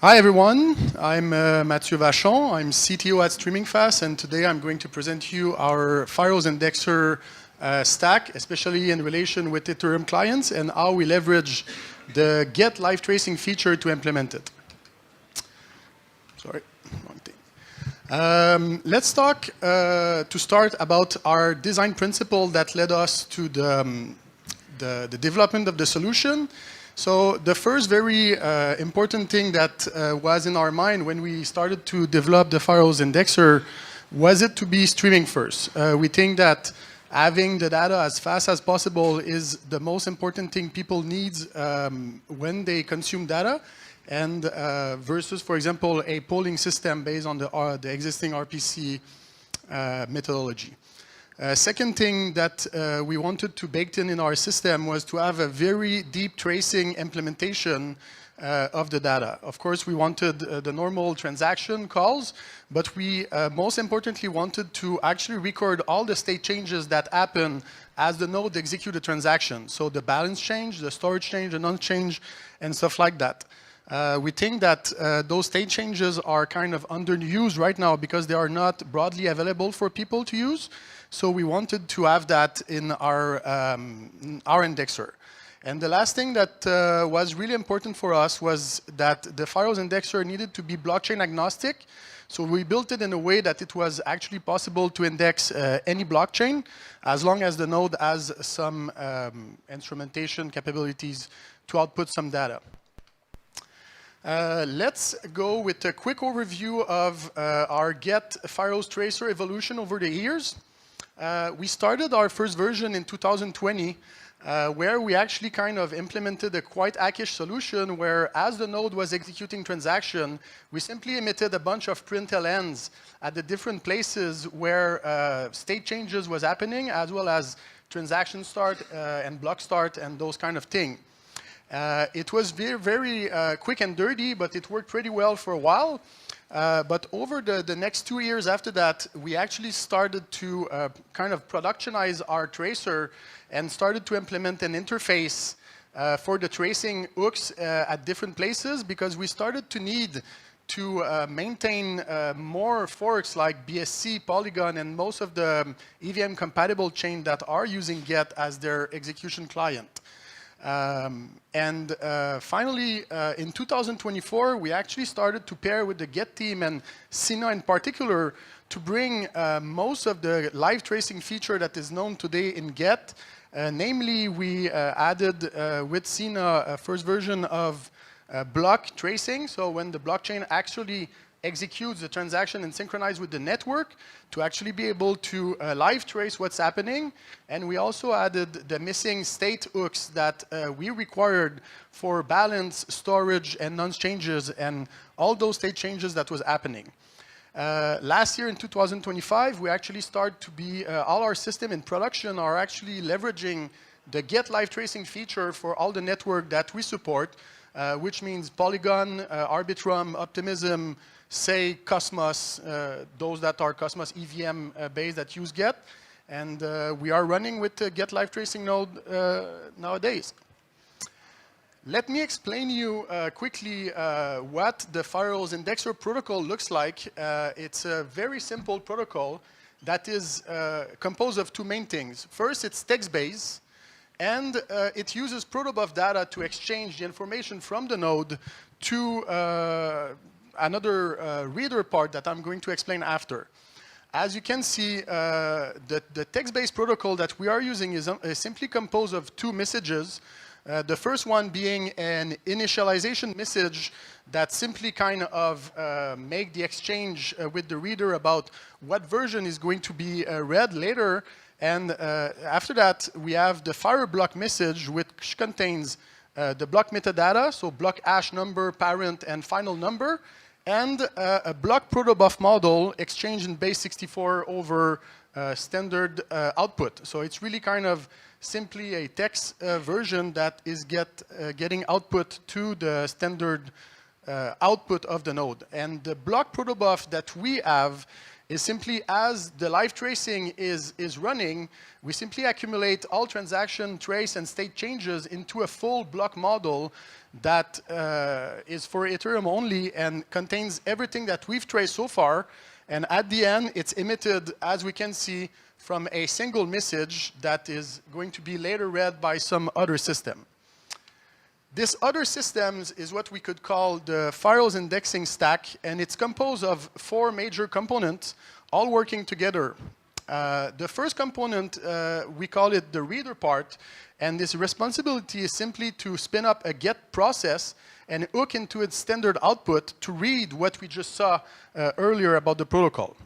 Hi everyone, I'm Matthieu Vachon, I'm CTO at StreamingFast, and today I'm going to present you our Firehose indexer stack, especially in relation with Ethereum clients and how we leverage the get live tracing feature to implement it. Sorry, wrong thing. Let's talk to start about our design principle that led us to the development of the solution. So the first very important thing that was in our mind when we started to develop the Firehose indexer was it to be streaming first. We think that having the data as fast as possible is the most important thing people need when they consume data, and versus, for example, a polling system based on the existing RPC methodology. Second thing that we wanted to bake in our system was to have a very deep tracing implementation of the data. Of course, we wanted the normal transaction calls, but we most importantly wanted to actually record all the state changes that happen as the node executes a transaction. So the balance change, the storage change, the non-change, and stuff like that. We think that those state changes are kind of underused right now because they are not broadly available for people to use. So we wanted to have that in our indexer. And the last thing that was really important for us was that the Firehose indexer needed to be blockchain agnostic. So we built it in a way that it was actually possible to index any blockchain as long as the node has some instrumentation capabilities to output some data. Let's go with a quick overview of our get Firehose tracer evolution over the years. We started our first version in 2020, where we actually kind of implemented a quite hackish solution where as the node was executing transaction, we simply emitted a bunch of printlns at the different places where state changes was happening, as well as transaction start and block start and those kind of thing. It was very quick and dirty, but it worked pretty well for a while. But over the next 2 years after that, we actually started to kind of productionize our tracer and started to implement an interface for the tracing hooks at different places, because we started to need to maintain more forks like BSC, Polygon, and most of the EVM compatible chain that are using GET as their execution client. Finally, in 2024, we actually started to pair with the GET team and Sina in particular to bring most of the live tracing feature that is known today in GET. Namely, we added with Sina a first version of block tracing. So when the blockchain actually executes the transaction and synchronize with the network to actually be able to live trace what's happening. And we also added the missing state hooks that we required for balance, storage, and non-changes, and all those state changes that was happening. Last year in 2025, we actually start to be, all our system in production are actually leveraging the get live tracing feature for all the network that we support, which means Polygon, Arbitrum, Optimism, say Cosmos, those that are Cosmos EVM based that use GET, and we are running with the GET live tracing node nowadays. Let me explain you quickly what the Firehose indexer protocol looks like. It's a very simple protocol that is composed of two main things. First, it's text-based, and it uses Protobuf data to exchange the information from the node to another reader part that I'm going to explain after. As you can see, the text-based protocol that we are using is simply composed of two messages. The first one being an initialization message that simply kind of make the exchange with the reader about what version is going to be read later. And after that, we have the fire block message, which contains the block metadata, so block hash number, parent, and final number, and a block protobuf model exchanged in base 64 over standard output. So it's really kind of simply a text version that is getting output to the standard output of the node. And the block protobuf that we have is simply as the live tracing is running, we simply accumulate all transaction, trace, and state changes into a full block model that is for Ethereum only and contains everything that we've traced so far. And at the end, it's emitted, as we can see, from a single message that is going to be later read by some other system. This other systems is what we could call the Firehose indexing stack, and it's composed of 4 major components, all working together. The first component, we call it the reader part, and this responsibility is simply to spin up a GET process and hook into its standard output to read what we just saw earlier about the protocol.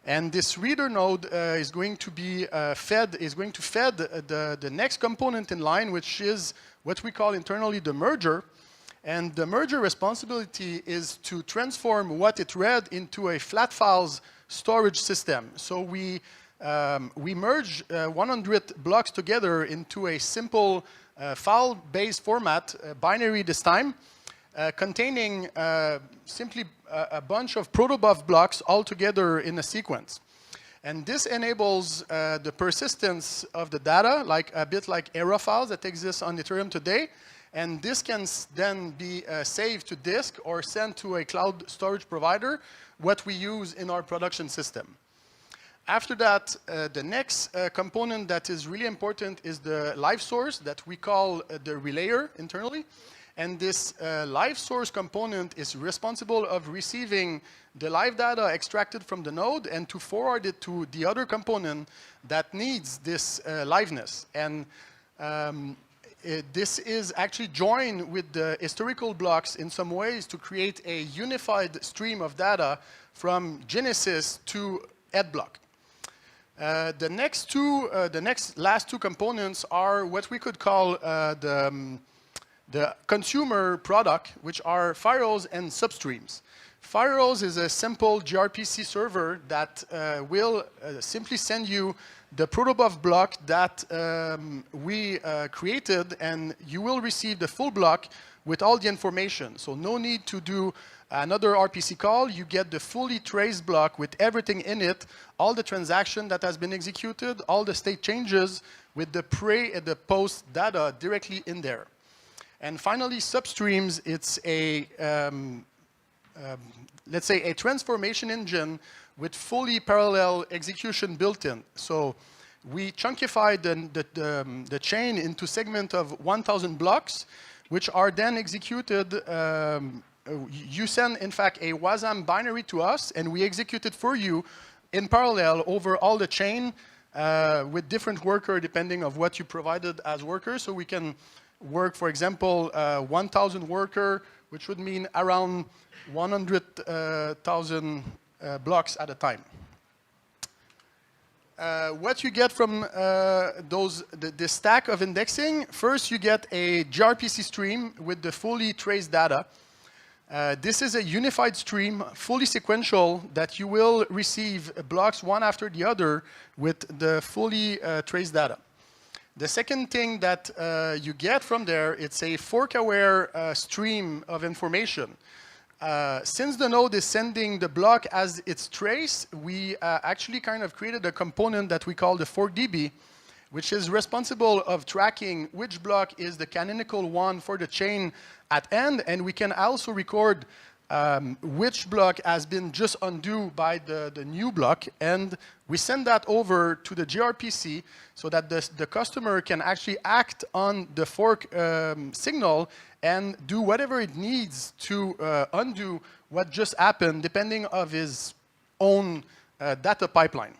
And this reader node is going to be feed the next component in line, which is what we call internally the merger. And the merger responsibility is to transform what it read into a flat files storage system. So we merge 100 blocks together into a simple file-based format, binary this time, containing simply a bunch of Protobuf blocks all together in a sequence. And this enables the persistence of the data, like a bit like ERA files that exist on Ethereum today. And this can then be saved to disk or sent to a cloud storage provider, what we use in our production system. After that, the next component that is really important is the live source that we call the relayer internally. And this live source component is responsible of receiving the live data extracted from the node and to forward it to the other component that needs this liveness. And this is actually joined with the historical blocks in some ways to create a unified stream of data from Genesis to EthBlock. The last two components are what we could call the consumer product, which are Firehose and Substreams. Firehose is a simple gRPC server that will simply send you the Protobuf block that we created, and you will receive the full block with all the information. So no need to do another RPC call. You get the fully traced block with everything in it, all the transaction that has been executed, all the state changes with the pre and the post data directly in there. And finally, Substreams, it's a, let's say, a transformation engine with fully parallel execution built in. So we chunkified the chain into segment of 1,000 blocks, which are then executed. You send, in fact, a WASM binary to us, and we execute it for you in parallel over all the chain with different workers depending on what you provided as workers. So we can work, for example, 1,000 worker, which would mean around 100,000 blocks at a time. What you get from the stack of indexing, first you get a gRPC stream with the fully traced data. This is a unified stream, fully sequential, that you will receive blocks one after the other with the fully traced data. The second thing that you get from there, it's a fork-aware stream of information. Since the node is sending the block as its trace, we actually kind of created a component that we call the forkDB, which is responsible of tracking which block is the canonical one for the chain at end, and we can also record which block has been just undo by the new block, and we send that over to the gRPC so that the customer can actually act on the fork signal and do whatever it needs to undo what just happened, depending on his own data pipeline.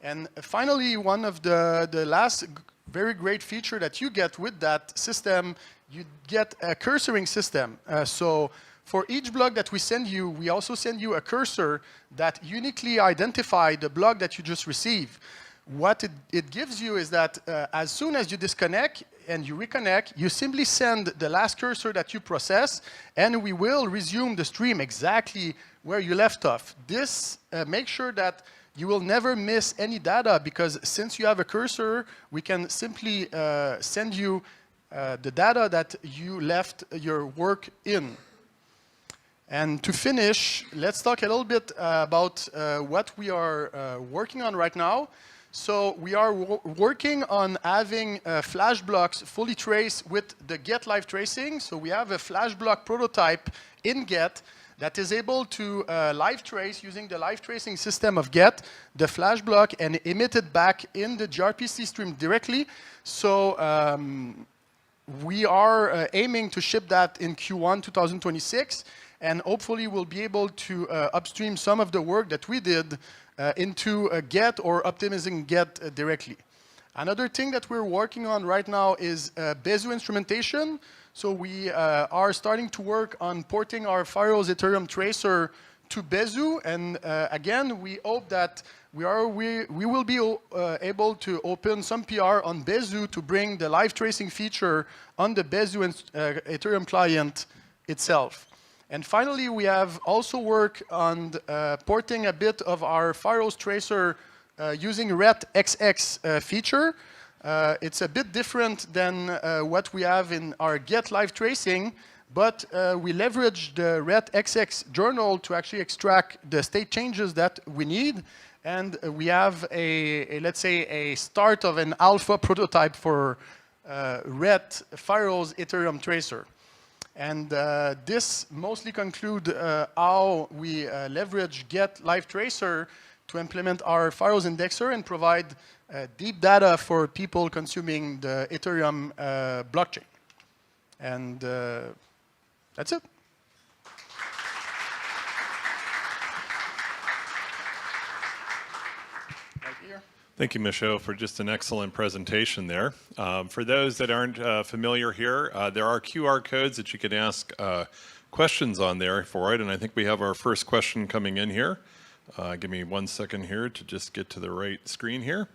And finally, one of the last very great feature that you get with that system, you get a cursoring system. So for each block that we send you, we also send you a cursor that uniquely identifies the block that you just received. What it gives you is that as soon as you disconnect and you reconnect, you simply send the last cursor that you process, and we will resume the stream exactly where you left off. This makes sure that you will never miss any data, because since you have a cursor, we can simply send you the data that you left your work in. And to finish, let's talk a little bit about what we are working on right now. So we are working on having flash blocks fully traced with the Get live tracing. So we have a flash block prototype in Get that is able to live trace using the live tracing system of Get, the flash block, and emit it back in the gRPC stream directly. So we are aiming to ship that in Q1 2026, and hopefully we'll be able to upstream some of the work that we did into Get or optimizing Get directly. Another thing that we're working on right now is Besu instrumentation. So we are starting to work on porting our Firehose Ethereum tracer to Besu, and again, we hope that we will be able to open some PR on Besu to bring the live tracing feature on the Besu Ethereum client itself. And finally, we have also worked on porting a bit of our Firehose tracer using RetXX feature. It's a bit different than what we have in our Get live tracing, but we leverage the RetXX journal to actually extract the state changes that we need. And we have let's say, a start of an alpha prototype for Ret Firehose Ethereum tracer. And this mostly concludes how we leverage Get live tracer to implement our Firehose indexer and provide deep data for people consuming the Ethereum blockchain. And that's it. Thank you, Matthieu, for just an excellent presentation there. For those that aren't familiar here, there are QR codes that you can ask questions on there for it, and I think we have our first question coming in here. Give me 1 second here to just get to the right screen here.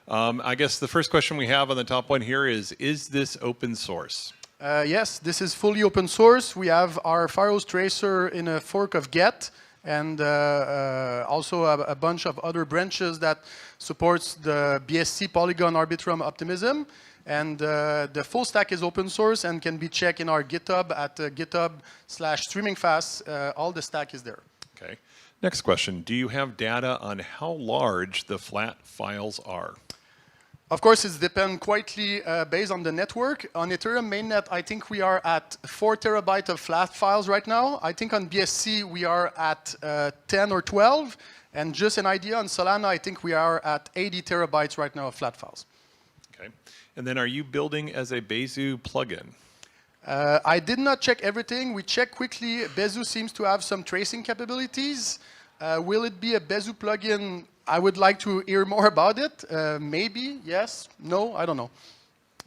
I guess the first question we have on the top one here is this open source? Yes, this is fully open source. We have our Firehose tracer in a fork of Get, and also a bunch of other branches that supports the BSC Polygon Arbitrum optimism. And the full stack is open source and can be checked in our GitHub at github/StreamingFast. All the stack is there. Okay. Next question. Do you have data on how large the flat files are? Of course, it depends quietly based on the network. On Ethereum mainnet, I think we are at 4 terabytes of flat files right now. I think on BSC, we are at 10 or 12. And just an idea, on Solana, I think we are at 80 terabytes right now of flat files. Okay. And then are you building as a Besu plugin? I did not check everything. We checked quickly. Besu seems to have some tracing capabilities. Will it be a Besu plugin? I would like to hear more about it. Maybe, yes, no, I don't know.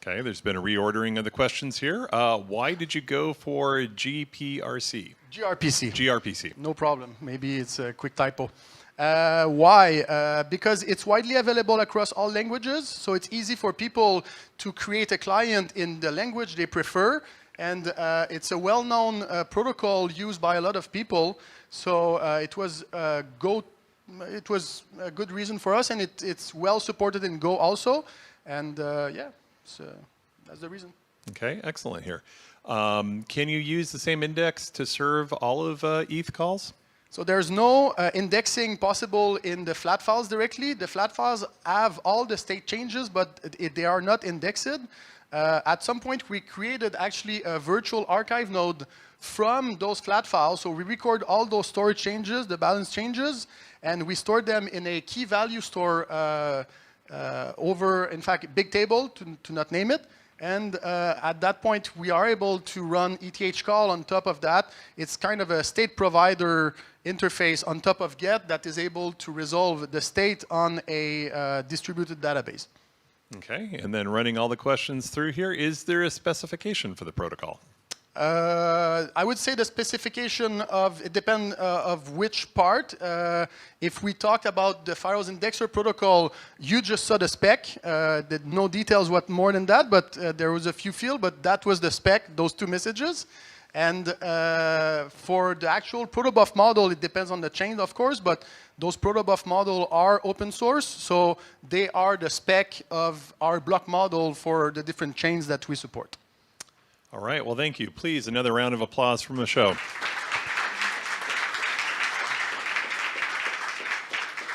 Okay, there's been a reordering of the questions here. Why did you go for GPRC? gRPC. gRPC. No problem. Maybe it's a quick typo. Why? Because it's widely available across all languages, so it's easy for people to create a client in the language they prefer, and it's a well-known protocol used by a lot of people, so it was a good reason for us, and it's well supported in Go also, and yeah, so that's the reason. Okay, excellent here. Can you use the same index to serve all of ETH calls? So there's no indexing possible in the flat files directly. The flat files have all the state changes, but they are not indexed. At some point, we created actually a virtual archive node from those flat files. So we record all those storage changes, the balance changes, and we store them in a key value store over, in fact, Bigtable, to not name it. And at that point, we are able to run ETH call on top of that. It's kind of a state provider interface on top of Get that is able to resolve the state on a distributed database. Okay, and then running all the questions through here, is there a specification for the protocol? I would say the specification of, it depends of which part. If we talk about the Firehose indexer protocol, you just saw the spec. No details what more than that, but there was a few fields, but that was the spec, those 2 messages. And for the actual Protobuf model, it depends on the chain, of course, but those Protobuf models are open source, so they are the spec of our block model for the different chains that we support. All right, well, thank you. Please, another round of applause from the show.